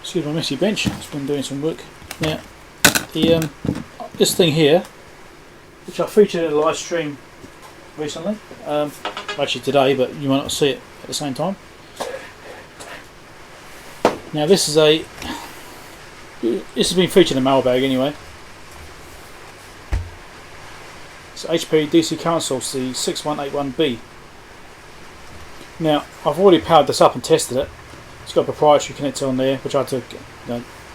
Excuse my messy bench, it's been doing some work. Now, this thing here, which I featured in a live stream recently, actually today, but you might not see it at the same time. Now this has been featured in a mailbag anyway. It's HP DC current source, the 6181B. Now I've already powered this up and tested it. It's got a proprietary connector on there, which I had to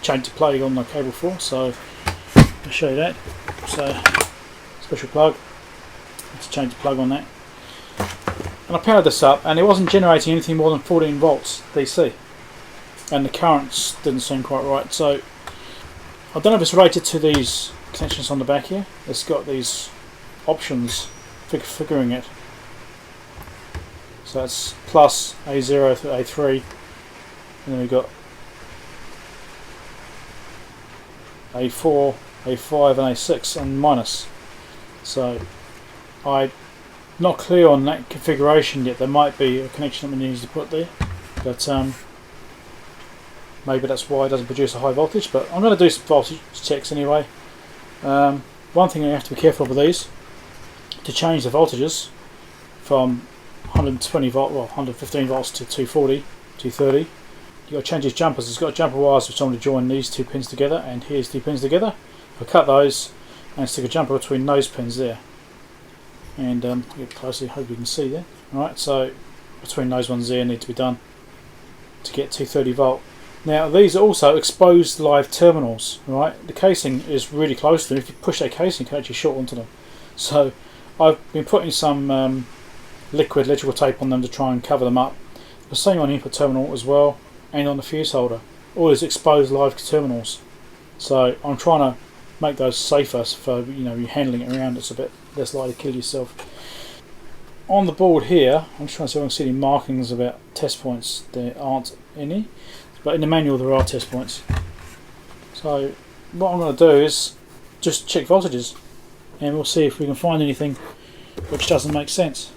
change the plug on the cable for. So I'll show you that. So special plug. Let's change the plug on that. And I powered this up, and it wasn't generating anything more than 14 volts DC, and the currents didn't seem quite right. So I don't know if it's related to these connections on the back here. It's got these options figuring it. So it's plus A0 to A3, and then we've got A4, A5 and A6 and minus. So I'm not clear on that configuration yet. There might be a connection that we need to put there, but maybe that's why it doesn't produce a high voltage. But I'm going to do some voltage checks anyway. One thing you have to be careful with these, to change the voltages from 120 volt, well 115 volts to 240, 230. You've got to change these jumpers. It's got jumper wires which I'm going to join these two pins together, and here's two pins together. I'll cut those and stick a jumper between those pins there. And get closer, hope you can see there. Alright, so between those ones there need to be done to get 230 volt. Now these are also exposed live terminals, right? The casing is really close to them. If you push that casing, you can actually short onto them. So I've been putting some liquid electrical tape on them to try and cover them up. The same on the input terminal as well, and on the fuse holder. All these exposed live terminals. So I'm trying to make those safer for you're handling it around. It's a bit less likely to kill yourself. On the board here, I'm just trying to see if I can see any markings about test points. There aren't any, but in the manual there are test points. So what I'm going to do is just check voltages, and we'll see if we can find anything which doesn't make sense.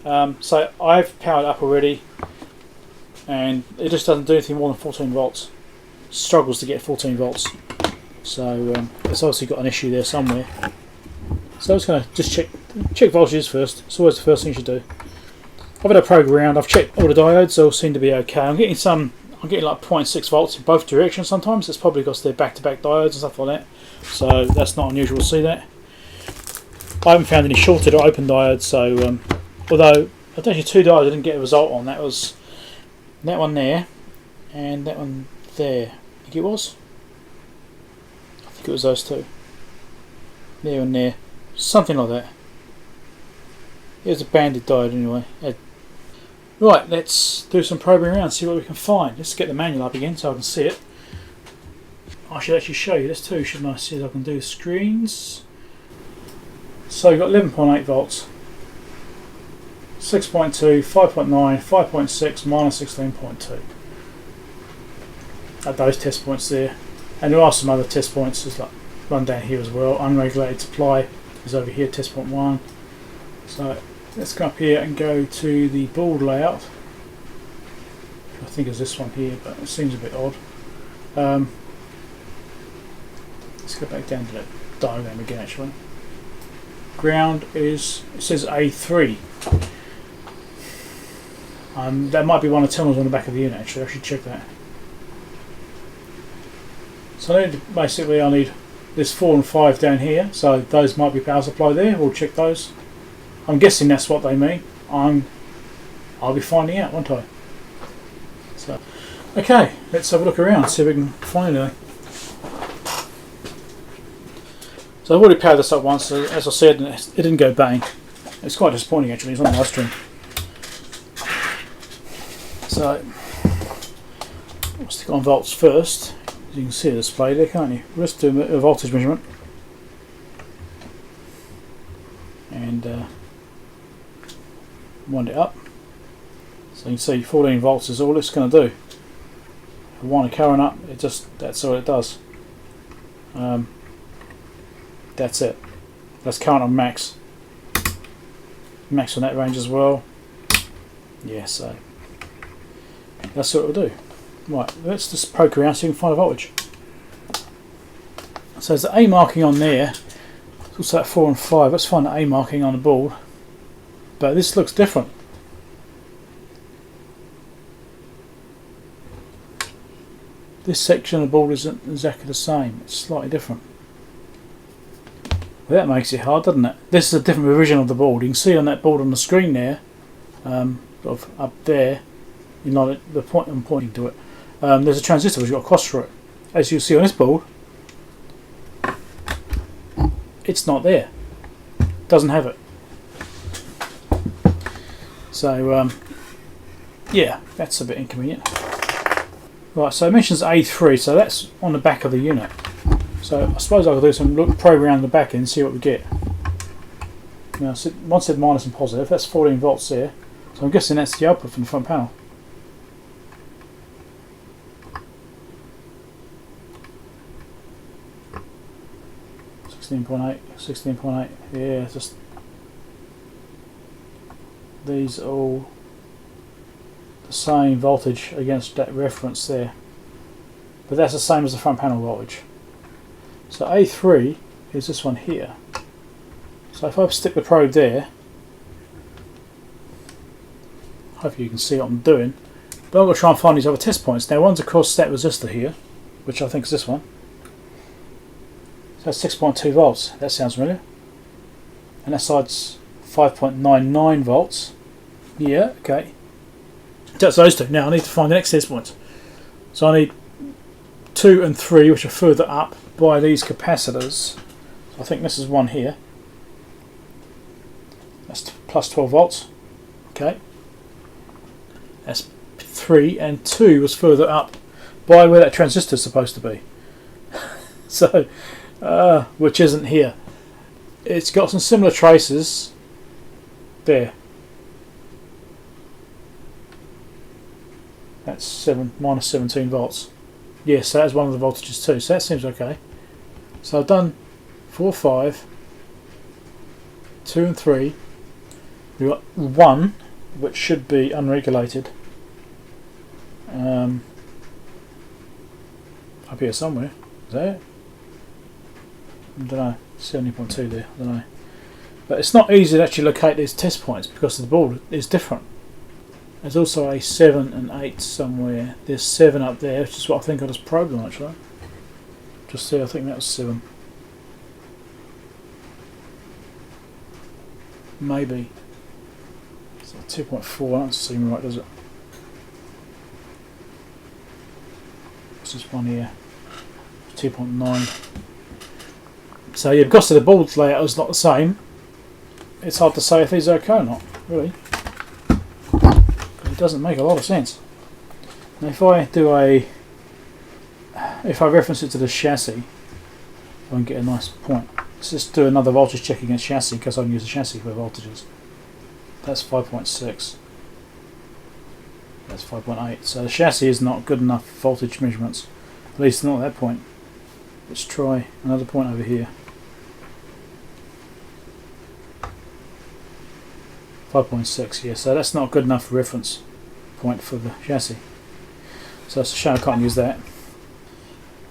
So I've powered up already, and it just doesn't do anything more than 14 volts. Struggles to get 14 volts. So it's obviously got an issue there somewhere. So I'm just going to check voltages first. It's always the first thing you should do. I've had a probe around. I've checked all the diodes. They all seem to be okay. I'm getting like 0.6 volts in both directions sometimes. It's probably because they're back-to-back diodes and stuff like that. So that's not unusual to see that. I haven't found any shorted or open diodes. So although I don't see two diodes I didn't get a result on. That was that one there and that one there. I think it was. I think it was those two. There and there. Something like that. It was a banded diode anyway. Right, let's do some probing around, see what we can find. Let's get the manual up again so I can see it. I should actually show you this too, shouldn't I? See if I can do screens. So you've got 11.8 volts, 6.2, 5.9, 5.6, minus 16.2. At those test points there. And there are some other test points, just like one down here as well. Unregulated supply is over here, test point 1. So let's go up here and go to the board layout. I think it's this one here, but it seems a bit odd. Let's go back down to that diagram again actually. Ground is, it says A3. That might be one of the terminals on the back of the unit actually, I should check that. So I need this 4 and 5 down here, so those might be power supply there. We'll check those. I'm guessing that's what they mean. I'll be finding out, won't I? So, okay, let's have a look around, see if we can find anything. So I've already powered this up once, so as I said, it didn't go bang. It's quite disappointing actually, it's on the live stream. So, I'll stick on volts first. As you can see the display there, can't you? Let's do a voltage measurement. And wind it up. So you can see 14 volts is all it's going to do. If I wind the current up, that's all it does. That's it. That's current on max. Max on that range as well. Yeah, so that's what it'll do. Right, let's just poke around so you can find a voltage. So there's the A marking on there. It's also at 4 and 5. Let's find the A marking on the board. But this looks different. This section of the board isn't exactly the same. It's slightly different. Well, that makes it hard, doesn't it? This is a different revision of the board. You can see on that board on the screen there, sort of up there, you know, the point I'm pointing to it. There's a transistor which has got a cross through it. As you see on this board, it's not there. Doesn't have it. So yeah, that's a bit inconvenient. Right, so it mentions A3, so that's on the back of the unit. So I suppose I could do some probe around the back end and see what we get. Now, one said minus and positive, that's 14 volts there. So I'm guessing that's the output from the front panel. .8, yeah, just these are all the same voltage against that reference there, but that's the same as the front panel voltage. So A3 is this one here. So if I stick the probe there, hopefully you can see what I'm doing, but I'm going to try and find these other test points. Now one's across that resistor here, which I think is this one. So that's 6.2 volts, that sounds familiar. And that side's 5.99 volts. Yeah, okay. That's those two. Now I need to find the next test points. So I need 2 and 3, which are further up by these capacitors. So I think this is one here. That's plus 12 volts. Okay. That's 3, and 2 was further up by where that transistor is supposed to be. So, which isn't here. It's got some similar traces there. That's minus 17 volts. Yes, so that's one of the voltages too, so that seems okay. So I've done 4, 5, 2 and 3. We've got 1, which should be unregulated. Up here somewhere. Is that it? I don't know, 70.2 there, I don't know. But it's not easy to actually locate these test points because the board is different. There's also a 7 and 8 somewhere. There's 7 up there, which is what I think I just probed on actually. Just see, I think that was 7. Maybe. So 2.4, that doesn't seem right, does it? What's this one here? 2.9. So yeah, because of the board layout is not the same, it's hard to say if these are okay or not, really. It doesn't make a lot of sense. Now if I reference it to the chassis, I can get a nice point. Let's just do another voltage check against chassis because I can use the chassis for voltages. That's 5.6. That's 5.8. So the chassis is not good enough voltage measurements, at least not at that point. Let's try another point over here. 5.6, yeah, so that's not good enough reference point for the chassis. So it's a shame I can't use that.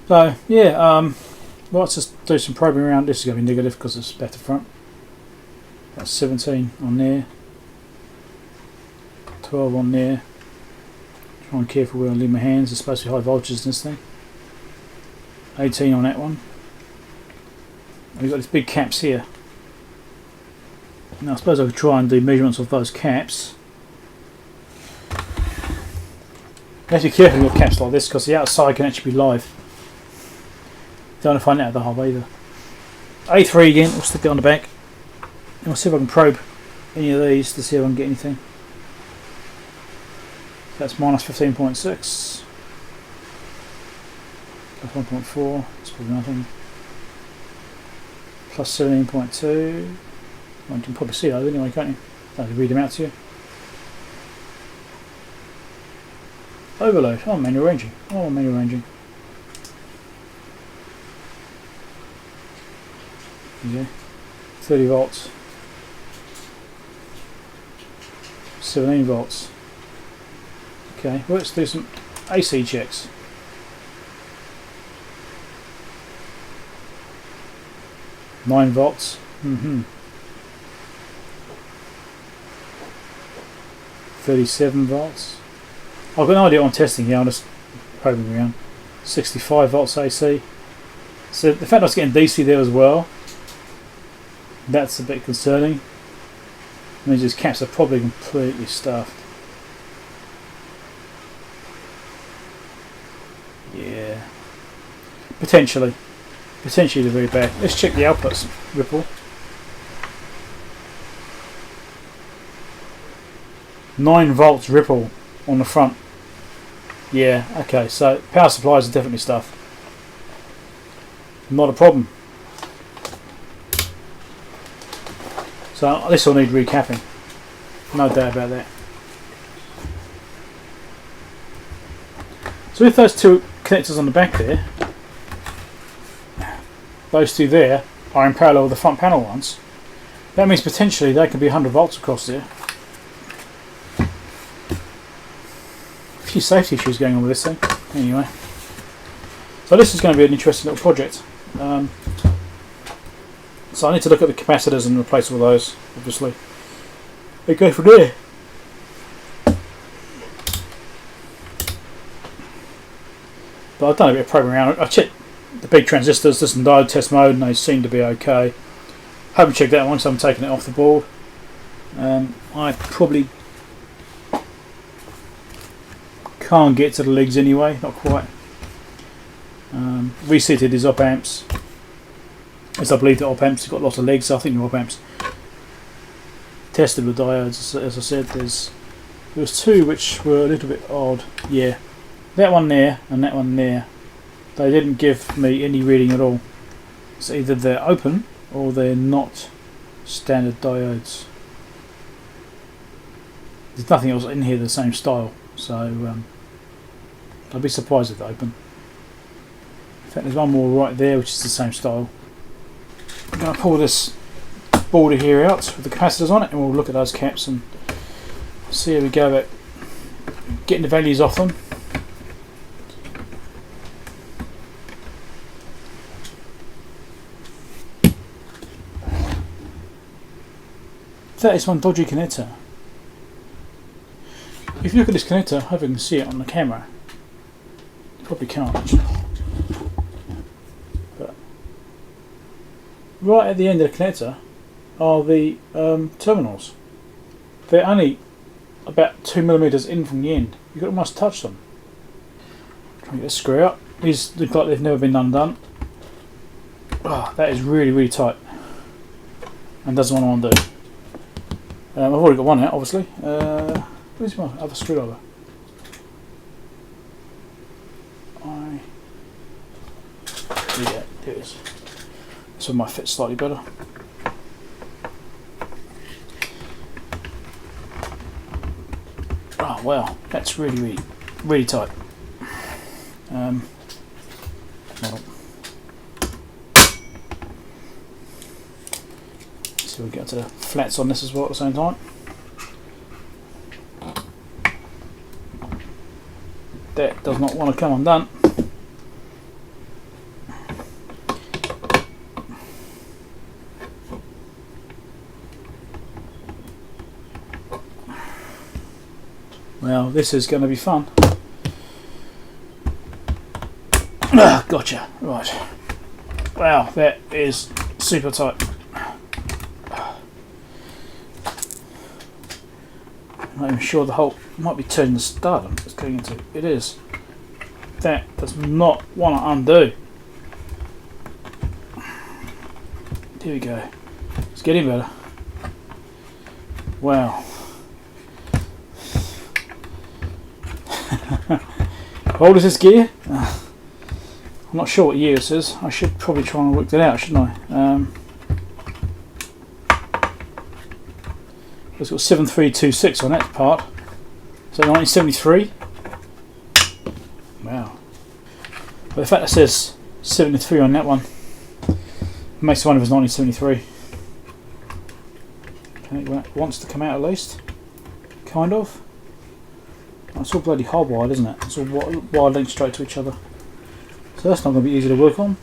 So yeah, well, let's just do some probing around. This is going to be negative because it's back to front. That's 17 on there. 12 on there. Try and be careful where I leave my hands. There's supposed to be high voltages in this thing. 18 on that one. And we've got these big caps here. Now I suppose I could try and do measurements of those caps. You have to be careful with caps like this because the outside can actually be live. Don't want to find out the hole either. A3 again, we'll stick it on the back. And we'll see if I can probe any of these to see if I can get anything. That's minus 15.6. Plus 1.4, that's probably nothing. Plus 17.2. Well, you can probably see those anyway, can't you? I can read them out to you. Overload. Oh, manual ranging. Oh, manual ranging. Yeah. 30 volts. 17 volts. Okay, well, let's do some AC checks. Nine volts. 37 volts. I've got no idea what I'm testing here. I'm just probing around. 65 volts AC. So the fact I was getting DC there as well, that's a bit concerning. I mean, these caps are probably completely stuffed. Yeah, potentially they're very bad. Let's check the outputs. Ripple. 9 volts ripple on the front. Yeah, okay, so power supplies are definitely stuffed. Not a problem. So this will need recapping. No doubt about that. So if those two connectors on the back there, those two there, are in parallel with the front panel ones, that means potentially they could be 100 volts across there. A few safety issues going on with this thing. Anyway, so this is going to be an interesting little project. So I need to look at the capacitors and replace all those, obviously. We go from there. But I've done a bit of probing around. I checked the big transistors, this and diode test mode, and they seem to be okay. Haven't checked that one, so I'm taking it off the board. I probably can't get to the legs anyway, not quite. Reseated his op amps, as I believe the op amps have got lots of legs, so I think the op amps tested with diodes. As I said, there was two which were a little bit odd. Yeah, that one there and that one there, they didn't give me any reading at all. So either they're open or they're not standard diodes. There's nothing else in here the same style, so I'd be surprised if they're open. In fact, there's one more right there which is the same style. I'm going to pull this border here out with the capacitors on it, and we'll look at those caps and see how we go about getting the values off them. That is one dodgy connector. If you look at this connector, I hope you can see it on the camera. You probably can't actually. But right at the end of the connector are the terminals. They're only about 2mm in from the end. You almost touch them. Try and get this screw out. These look like they've never been undone. Oh, that is really, really tight, and doesn't want to undo. I've already got one out, obviously. Where's my other screwdriver? Yeah, there it is. This one might fit slightly better. Oh wow, that's really, really, really tight. Well, so we'll get to the flats on this as well at the same time. That does not want to come undone. Well, this is going to be fun. Gotcha. Right. Wow, that is super tight. I'm not even sure the hole might be turning the stud it's going into. It is. That does not want to undo. There we go. It's getting better. Wow. How old is this gear? I'm not sure what year it is. I should probably try and work that out, shouldn't I? It's got 7326 on that part. So 1973. Wow. But the fact that it says 73 on that one makes one of us 1973. I think that wants to come out at least. Kind of. It's all bloody hardwired, isn't it? It's all wired linked straight to each other. So that's not going to be easy to work on.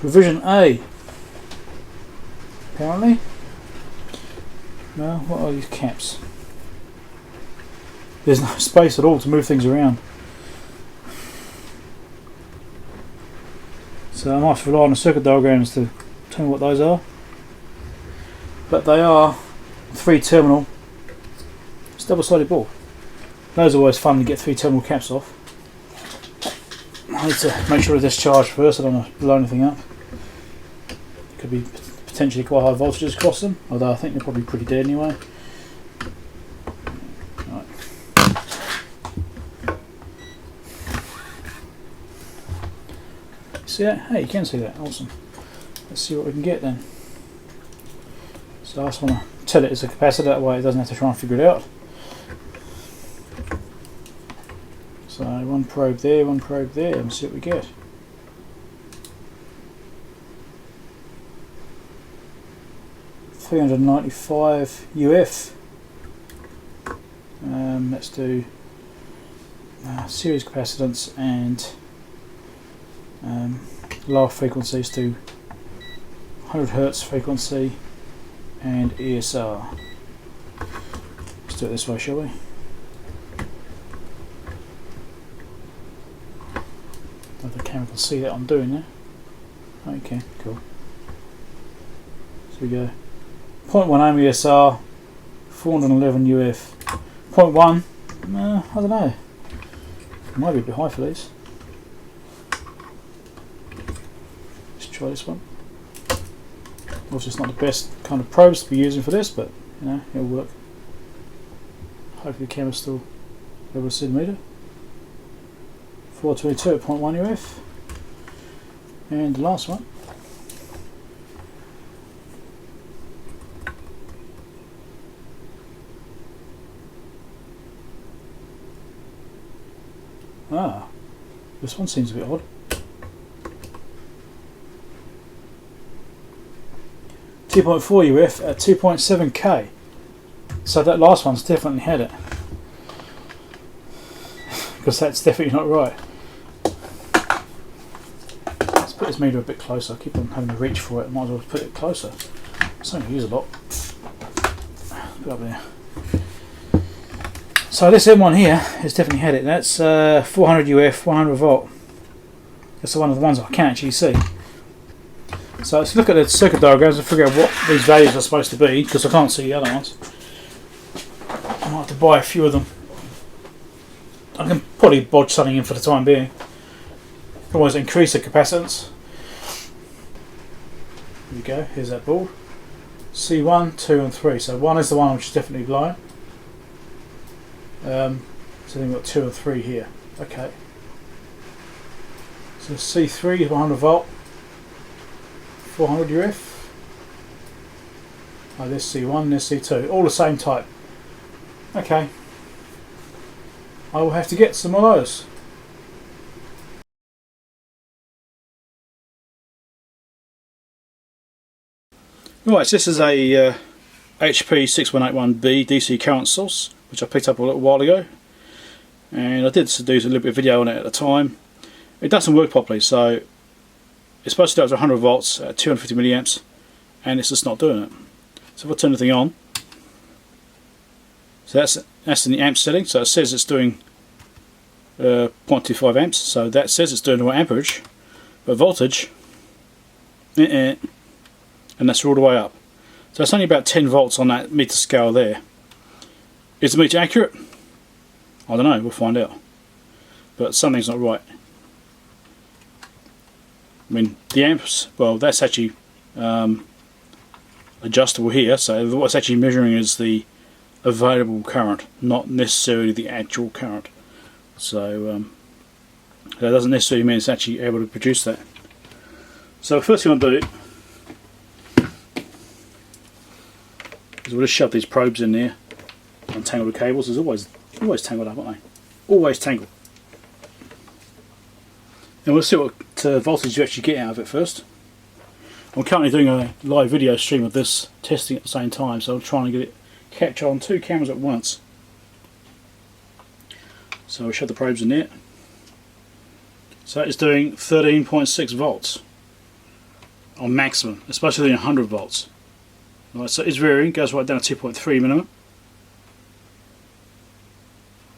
Revision A. Apparently. Well, what are these caps? There's no space at all to move things around. So I might have to rely on the circuit diagrams to tell me what those are. But they are 3-terminal. It's double-sided board. Those are always fun to get 3-terminal caps off. I need to make sure they're discharged first. I don't want to blow anything up. Could be potentially quite high voltages across them, although I think they're probably pretty dead anyway. Right. See that? Hey, you can see that. Awesome. Let's see what we can get then. So I just want to tell it it's a capacitor, that way it doesn't have to try and figure it out. So one probe there, and see what we get. $395 UF. Let's do series capacitance and lower frequencies to 100 Hz frequency and ESR. Let's do it this way, shall we? The camera can see that I'm doing that. Okay, cool. So we go 0.1 ohm ESR, 411 UF. 0.1, I don't know. It might be a bit high for these. Let's try this one. Obviously it's not the best kind of probes to be using for this, but you know, it'll work. Hopefully the camera's still over a centimetre. 422 at 0.1 UF. And the last one. Ah, this one seems a bit odd. .4 UF at 2.7K. So that last one's definitely had it. Because that's definitely not right. Let's put this meter a bit closer. I keep on having to reach for it. Might as well put it closer. It's something I use a lot. Put it up there. So this M1 here has definitely had it. That's 400 UF, 100 volt. That's one of the ones I can actually see. So let's look at the circuit diagrams and figure out what these values are supposed to be, because I can't see the other ones. I might have to buy a few of them. I can probably bodge something in for the time being. Always increase the capacitance. There we go, here's that board. C1, 2 and 3. So 1 is the one which is definitely blind. So then we've got 2 and 3 here. Okay. So C3 is 100 volt. 400 UF. Oh, this C1, this C2. All the same type. Okay. I will have to get some of those. Right, so this is a HP6181B DC current source, which I picked up a little while ago. And I did do a little bit of video on it at the time. It doesn't work properly, so it's supposed to go up to 100 volts at 250 milliamps, and it's just not doing it. So if I turn the thing on, so that's in the amp setting, so it says it's doing 0.25 amps, so that says it's doing amperage, but voltage, and that's all the way up. So it's only about 10 volts on that meter scale there. Is the meter accurate? I don't know, we'll find out. But something's not right. I mean, the amps, well, that's actually adjustable here, so what's actually measuring is the available current, not necessarily the actual current. So that doesn't necessarily mean it's actually able to produce that. So the first thing I'll do is we'll just shove these probes in there, untangle the cables. There's always tangled up, aren't they? Always tangled. And we'll see what voltage you actually get out of it first. I'm currently doing a live video stream of this testing at the same time, so I'm trying to get it catch on 2 cameras at once. So we'll shove the probes in there. So it's doing 13.6 volts on maximum, especially in 100 volts. Right, so it's varying, goes right down to 2.3 minimum.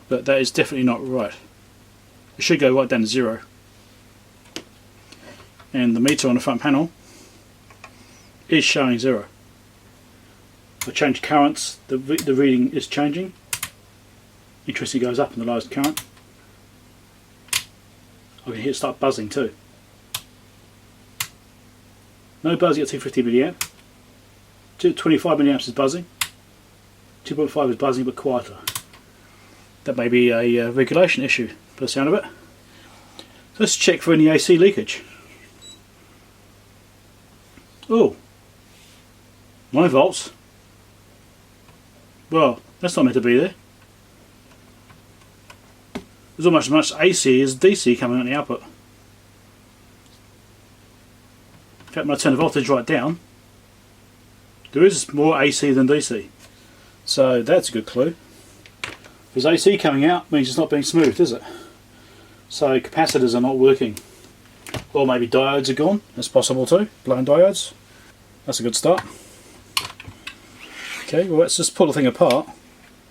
But that is definitely not right. It should go right down to 0. And the meter on the front panel is showing 0. I change currents, the reading is changing. Interestingly, goes up in the lowest current. I can hear it start buzzing too. No buzzing at 250mA. 25mA is buzzing. 2.5 is buzzing but quieter. That may be a regulation issue for the sound of it. So let's check for any AC leakage. Oh, 9 volts. Well, that's not meant to be there. There's almost as much AC as DC coming out the output. In fact, when I turn the voltage right down, there is more AC than DC. So that's a good clue. If there's AC coming out, it means it's not being smoothed, is it? So capacitors are not working. Or maybe diodes are gone, that's possible too, blown diodes. That's a good start. Okay, well let's just pull the thing apart,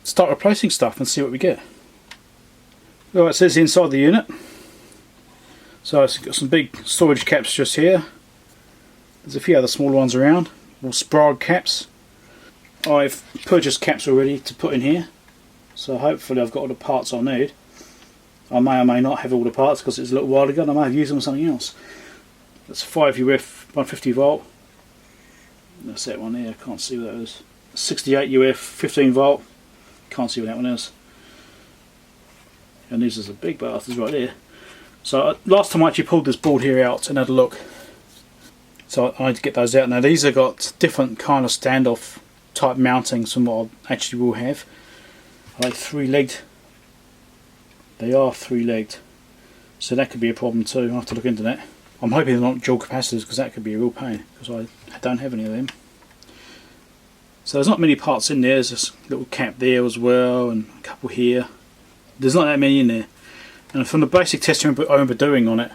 start replacing stuff and see what we get. Well, it says inside the unit. So it's got some big storage caps just here. There's a few other smaller ones around, more Sprague caps. I've purchased caps already to put in here, so hopefully I've got all the parts I need. I may or may not have all the parts because it's a little while ago and I may have used them on something else. That's 5UF 150 volt. That's that one there, I can't see what that is. 68UF 15 volt, can't see what that one is. And these are the big bastards right there. So last time I actually pulled this board here out and had a look. So I need to get those out. Now these have got different kind of standoff type mountings from what I actually will have. Are they 3-legged? They are 3-legged. So that could be a problem too. I'll have to look into that. I'm hoping they're not dual capacitors because that could be a real pain because I don't have any of them. So there's not many parts in there. There's this little cap there as well and a couple here. There's not that many in there. And from the basic testing I remember doing on it,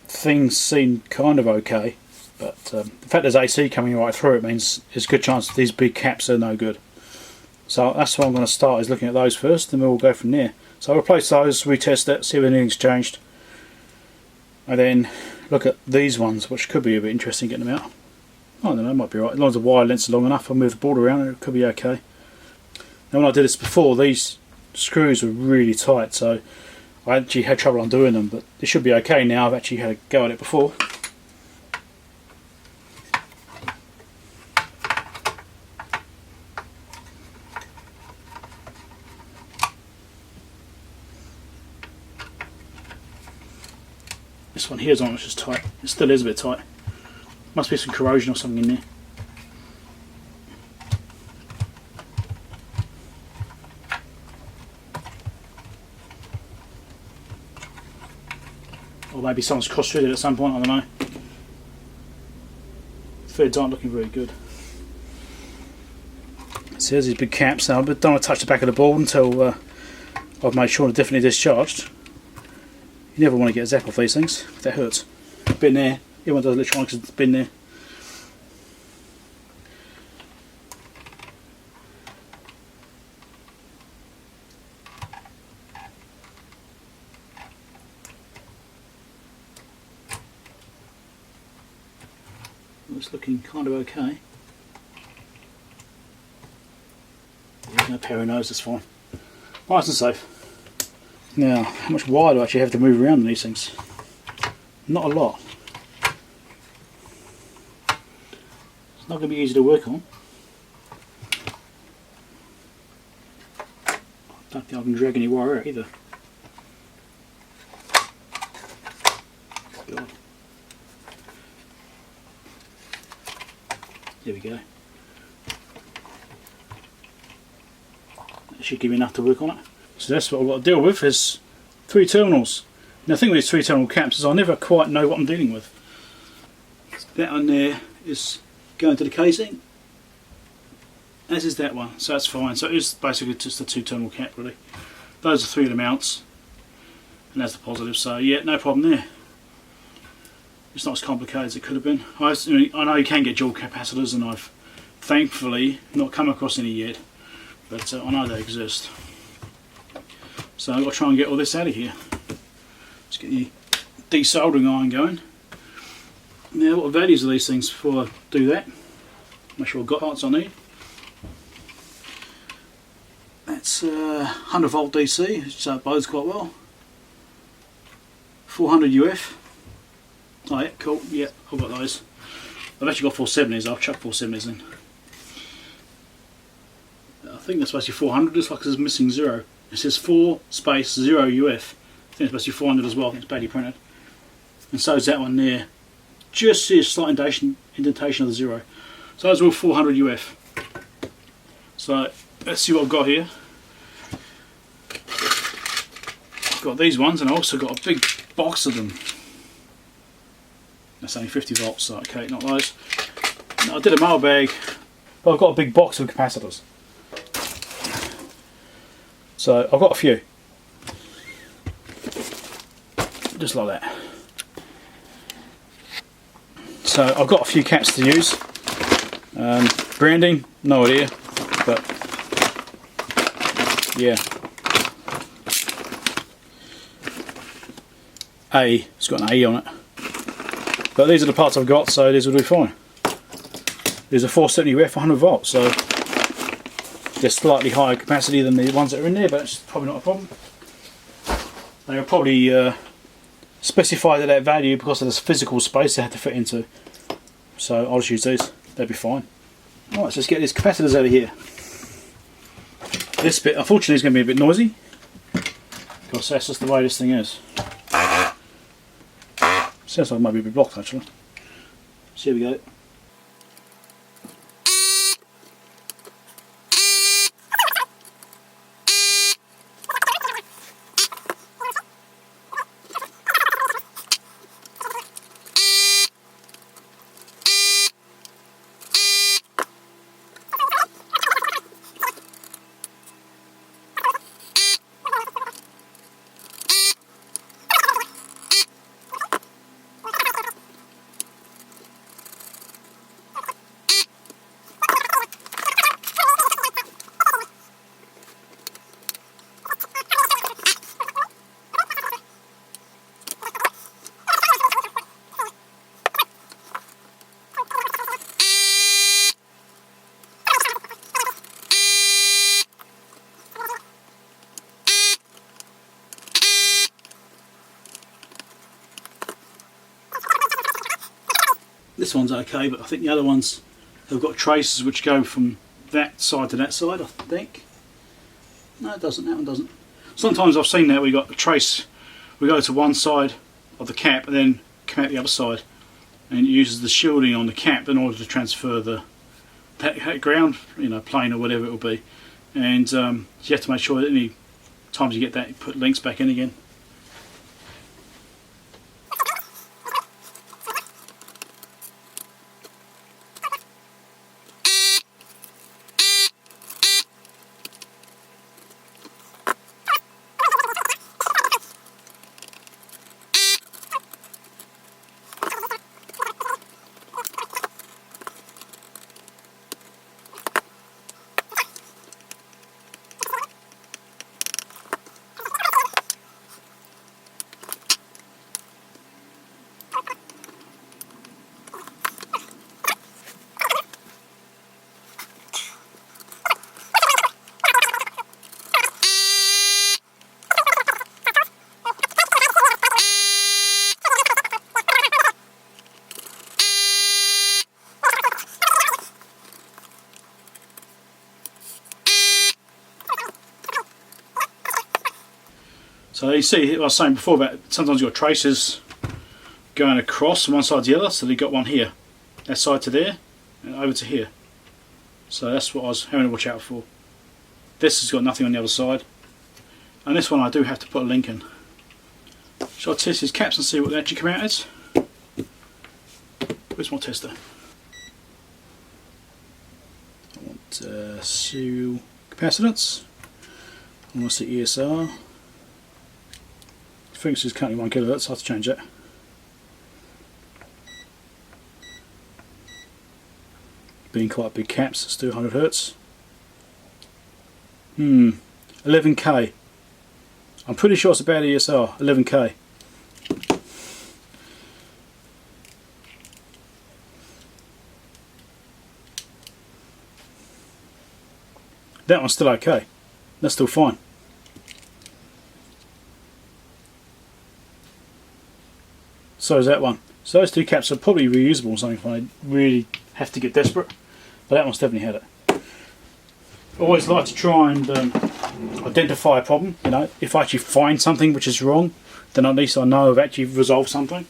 things seem kind of okay. But the fact there's AC coming right through it means there's a good chance that these big caps are no good. So that's what I'm going to start, is looking at those first, and we'll go from there. So I'll replace those, retest it, see if anything's changed. And then look at these ones, which could be a bit interesting getting them out. I don't know, it might be right. As long as the wire length's long enough, I'll move the board around and it could be okay. Now when I did this before, these screws were really tight, so I actually had trouble undoing them, but it should be okay now. I've actually had a go at it before. This one here is almost just tight. It still is a bit tight. Must be some corrosion or something in there. Or maybe someone's cross-threaded at some point, I don't know. Threads aren't looking very good. So there's these big caps. Now I don't want to touch the back of the board until I've made sure they're definitely discharged. You never want to get a zap off these things, that hurts. Been there, everyone does electronics, it's been there. It's looking kind of okay. There's no pair of nose, that's fine. Nice and safe. Now, how much wire do I actually have to move around in these things? Not a lot. It's not going to be easy to work on. I don't think I can drag any wire out either. God. There we go. That should give me enough to work on it. So that's what I've got to deal with, is 3 terminals. Now the thing with these 3 terminal caps is I never quite know what I'm dealing with. That on there is going to the casing. as is that one, so that's fine. So it's basically just a 2-terminal cap really. Those are 3 of the mounts, and that's the positive, so yeah, no problem there. It's not as complicated as it could have been. I know you can get dual capacitors, and I've thankfully not come across any yet, but I know they exist. So I've got to try and get all this out of here. Let's get the desoldering iron going. Now, what are the values of these things before I do that? Make sure I've got parts I need. That's 100 volt DC, so it bodes quite well. 400 UF. Oh yeah, cool, yeah, I've got those. I've actually got 470s, I'll chuck 470s in. I think that's supposed to be 400, just like it's missing 0. It says 4 space 0 UF. I think it's supposed to be 400 as well, I think it's badly printed. And so is that one there. Just see a slight indentation of the 0. So those are all 400 UF. So let's see what I've got here. I've got these ones, and I also got a big box of them. That's only 50 volts, so okay, not those. No, I did a mailbag, but I've got a big box of capacitors. So I've got a few. Just like that. So I've got a few caps to use. Branding, no idea, but yeah. It's got an A on it. But these are the parts I've got, so these will do fine. There's a 470 UF 100 volts, so they're slightly higher capacity than the ones that are in there, but it's probably not a problem. They are probably specified at that value because of this physical space they had to fit into. So I'll just use these, they'll be fine. Alright, so let's get these capacitors out of here. This bit, unfortunately, is going to be a bit noisy, because that's just the way this thing is. Sounds like it might be a bit blocked actually. So here we go. This one's okay, but I think the other ones have got traces which go from that side to that side, I think. No, it doesn't, that one doesn't. Sometimes I've seen that we got a trace, we go to one side of the cap and then come out the other side, and it uses the shielding on the cap in order to transfer the ground, plane or whatever it will be. And you have to make sure that any times you get that, you put links back in again. So you see, I was saying before about sometimes you've got traces going across from one side to the other, so you've got one here, that side to there, and over to here. So that's what I was having to watch out for. This has got nothing on the other side, and this one I do have to put a link in. Shall I test these caps and see what they actually come out as? Where's my tester? serial capacitance. I want to see ESR. I think this is currently 1 kilohertz, I have to change that. Being quite big caps, let's do 100 hertz. 11k. I'm pretty sure it's about ESR, 11k. That one's still okay. That's still fine. So is that one. So those two caps are probably reusable or something if I really have to get desperate. But that one's definitely had it. I always like to try and identify a problem. You know, if I actually find something which is wrong, then at least I know I've actually resolved something.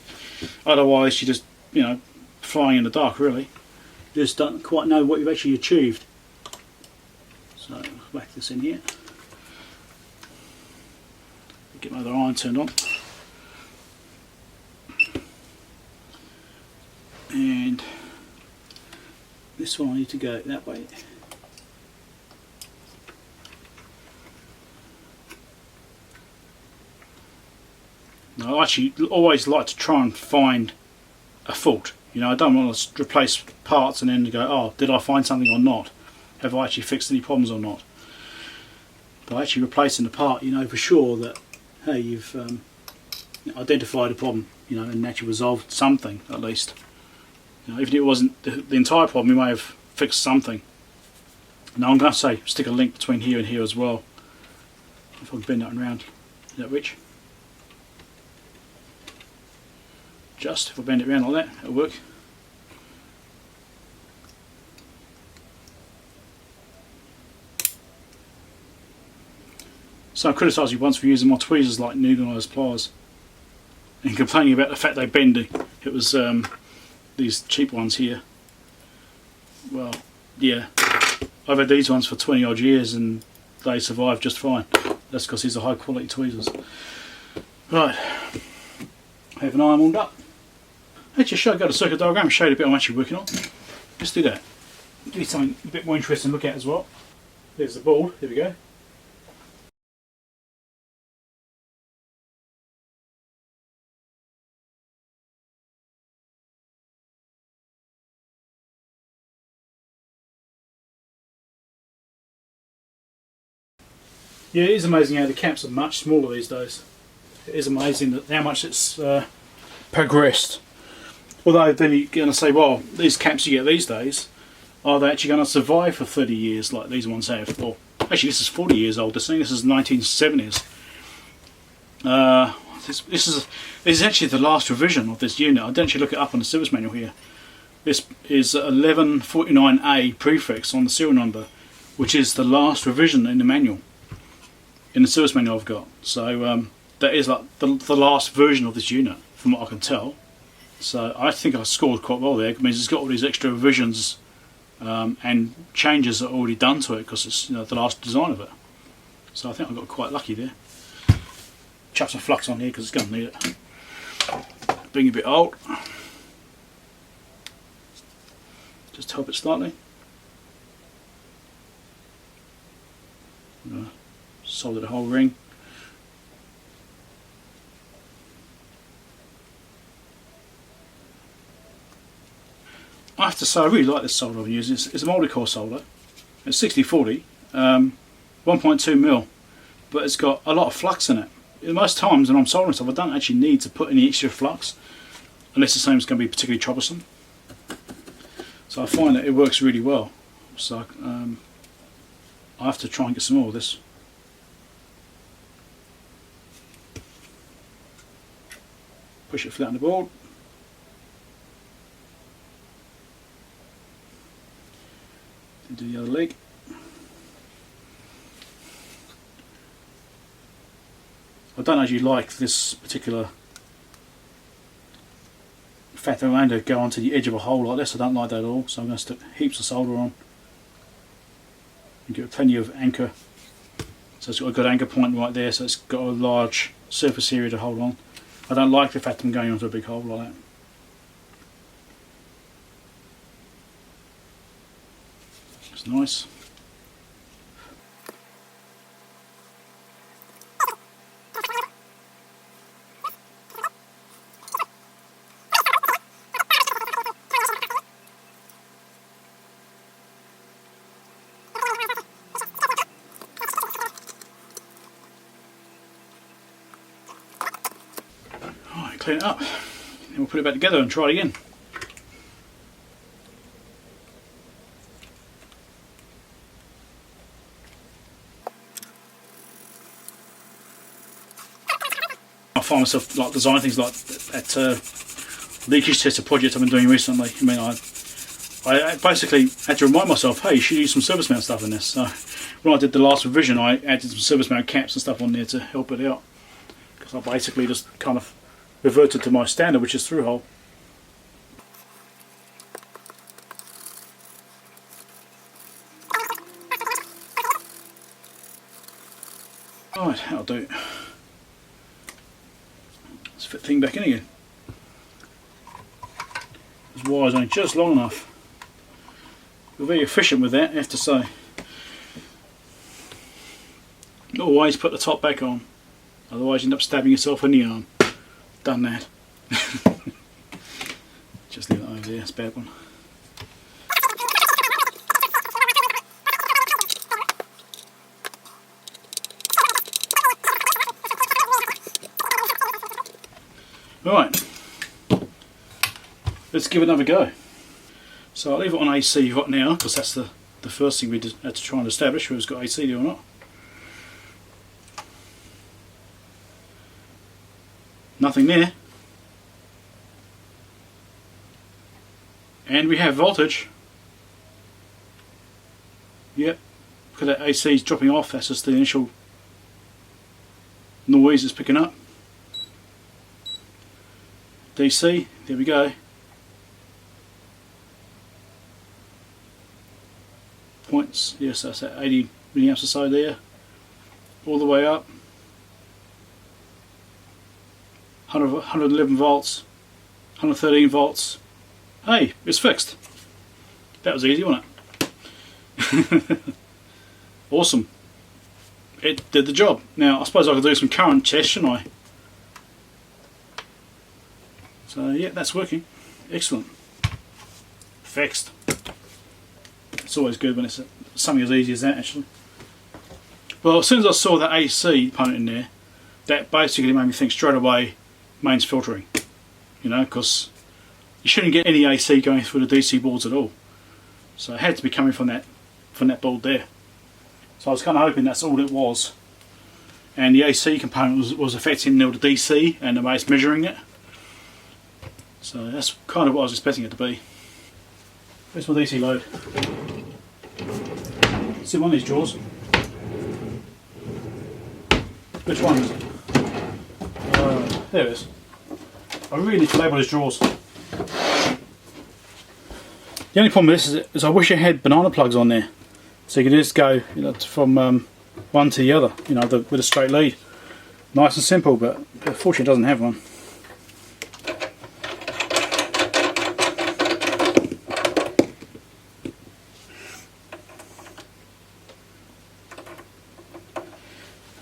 Otherwise, you're just, you know, flying in the dark. Really, you just don't quite know what you've actually achieved. So I'll whack this in here. Get my other iron turned on. And this one I need to go that way. Now, I actually always like to try and find a fault. You know, I don't want to replace parts and then go, oh, did I find something or not? Have I actually fixed any problems or not? By actually replacing the part, you know for sure that, hey, you've identified a problem, you know, and actually resolved something at least. You know, even if it wasn't the entire problem, you may have fixed something. Now I'm going to say stick a link between here and here as well. If I can bend that around, is that rich? Just if I bend it around like that, it'll work. So I criticised you once for using my tweezers like needle-nose pliers and complaining about the fact they bend. It was these cheap ones here. Well, yeah, I've had these ones for 20 odd years and they survive just fine. That's because these are high quality tweezers. Right, I have an iron warmed up. Actually, should I go to circuit diagram and show you the bit I'm actually working on? Let's do that. Give you something a bit more interesting to look at as well. There's the board, here we go. Yeah, it is amazing how the caps are much smaller these days. It is amazing that how much it's progressed. Although then you're going to say, well, these caps you get these days, are they actually going to survive for 30 years like these ones have? Well, actually this is 40 years old, this thing. This is 1970s. This is actually the last revision of this unit. I didn't actually look it up on the service manual here. This is 1149A prefix on the serial number, which is the last revision in the manual. In the service manual I've got. So that is like the last version of this unit from what I can tell. So I think I scored quite well there. It means it's got all these extra revisions and changes that are already done to it because it's the last design of it. So I think I got quite lucky there. Chuck some flux on here because it's going to need it. Being a bit old. Just help it slightly. Solder the whole ring. I have to say I really like this solder I'm using. It's a multi-core solder. It's 6040, 1.2mm, but it's got a lot of flux in it. Most times when I'm soldering stuff I don't actually need to put any extra flux unless the same's going to be particularly troublesome. So I find that it works really well. So I have to try and get some more of this. Push it flat on the board. And do the other leg. I don't actually like this particular fat around to go onto the edge of a hole like this. I don't like that at all. So I'm going to stick heaps of solder on and give it plenty of anchor. So it's got a good anchor point right there. So it's got a large surface area to hold on. I don't like the fact I'm going onto a big hole like that. That's nice. Clean it up, and we'll put it back together and try it again. I find myself like designing things like that leakage tester project I've been doing recently. I mean, I basically had to remind myself, hey, you should use some surface mount stuff in this. So when I did the last revision, I added some surface mount caps and stuff on there to help it out, because I basically just kind of reverted to my standard, which is through hole. Right, that'll do. Let's fit the thing back in again. This wire's only just long enough. We're very efficient with that, I have to say. Always put the top back on, otherwise you end up stabbing yourself in the arm. Done that. Just leave that over there, it's a bad one. Right, let's give it another go. So I'll leave it on AC right now, because that's the first thing we had to try and establish whether it's got AC there or not. Nothing there. And we have voltage. Yep, because that AC is dropping off, that's just the initial noise it's picking up. DC, there we go. Points, yes, that's at 80 milliamps or so there. All the way up. 111 volts, 113 volts. Hey, it's fixed. That was easy, wasn't it? Awesome. It did the job. Now, I suppose I could do some current tests, shouldn't I? So, yeah, that's working. Excellent. Fixed. It's always good when it's something as easy as that, actually. Well, as soon as I saw that AC component in there, that basically made me think straight away mains filtering, you know, because you shouldn't get any AC going through the DC boards at all. So it had to be coming from that board there. So I was kind of hoping that's all it was, and the AC component was affecting the DC and the way it's measuring it. So that's kind of what I was expecting it to be. Where's my DC load? It's in one of these drawers. Which one is it? There it is. I really need to label these drawers. The only problem with this is I wish I had banana plugs on there, so you could just go, you know, from one to the other, you know, with a straight lead. Nice and simple, but unfortunately it doesn't have one.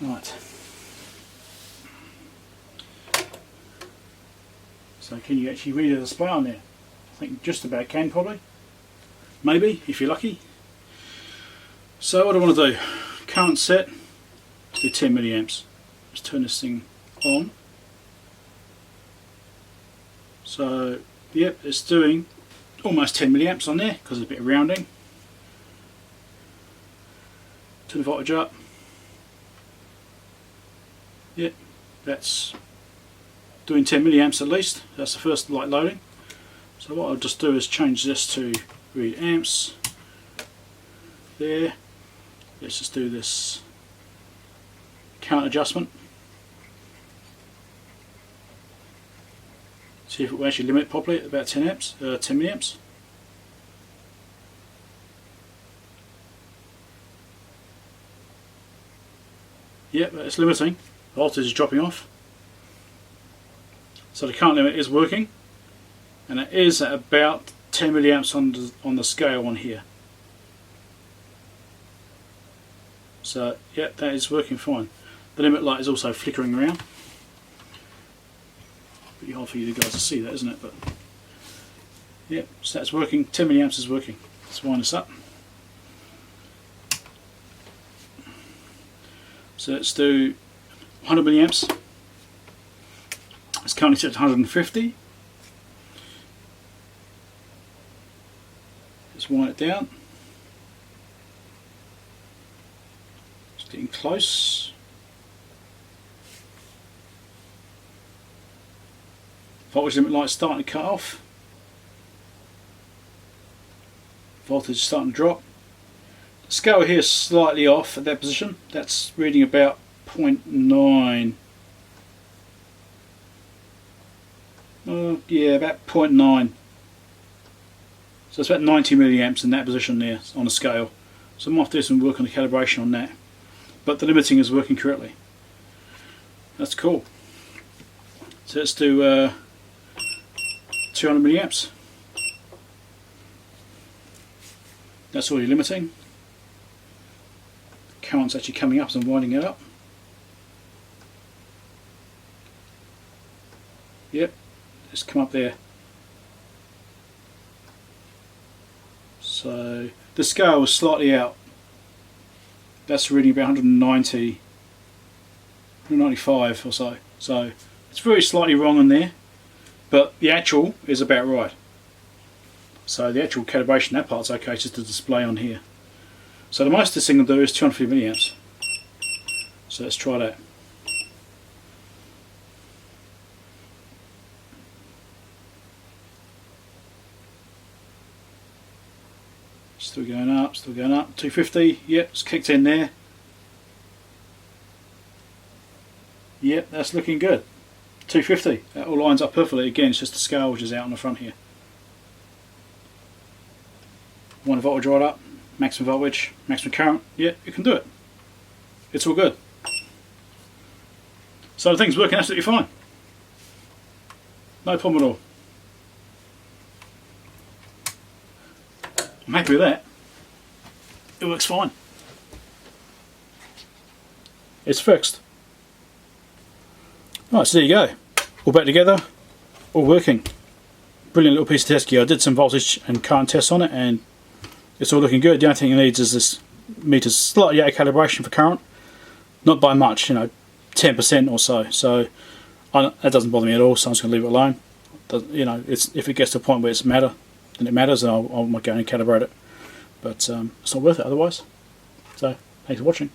Right. So can you actually read the display on there? I think just about can, probably. Maybe, if you're lucky. So what do I want to do? Current set, let's do 10 milliamps. Let's turn this thing on. So, yep, it's doing almost 10 milliamps on there, because there's a bit of rounding. Turn the voltage up. Yep, that's doing 10 milliamps at least. That's the first light loading. So what I'll just do is change this to read amps. There. Let's just do this count adjustment. See if it will actually limit it properly at about 10 milliamps. Yep, it's limiting. Voltage is dropping off. So the current limit is working, and it is at about 10 milliamps on the scale on here. So yeah, that is working fine. The limit light is also flickering around. Pretty hard for you guys to see that, isn't it? But yeah, so that's working. 10 milliamps is working. Let's wind this up. So let's do 100 milliamps. It's currently set to 150. Let's wind it down. It's getting close. Voltage limit light starting to cut off. Voltage is starting to drop. The scale here is slightly off at that position. That's reading about 0.9. Yeah, about 0.9. So it's about 90 milliamps in that position there on the scale. So I might have to do some work on the calibration on that. But the limiting is working correctly. That's cool. So let's do 200 milliamps. That's already limiting. Current's actually coming up as I'm winding it up. Yep, just come up there. So the scale was slightly out. That's reading about 190, 195 or so. So it's very slightly wrong in there, but the actual is about right. So the actual calibration, that part's okay, it's just the display on here. So the most this thing will do is 250 milliamps. So let's try that. Still going up, still going up. 250, yep, it's kicked in there. Yep, that's looking good. 250, that all lines up perfectly. Again, it's just the scale which is out on the front here. 1 voltage right up, maximum voltage, maximum current. Yeah, you can do it. It's all good. So the thing's working absolutely fine. No problem at all. I'm happy with that. It works fine. It's fixed. Right, so there you go. All back together, all working. Brilliant little piece of test gear. I did some voltage and current tests on it and it's all looking good. The only thing it needs is this meter's slightly out of calibration for current. Not by much, 10% or so. So that doesn't bother me at all, so I'm just going to leave it alone. If it gets to a point where it's then it matters, and I might go and calibrate it. But it's not worth it otherwise. So, thanks for watching.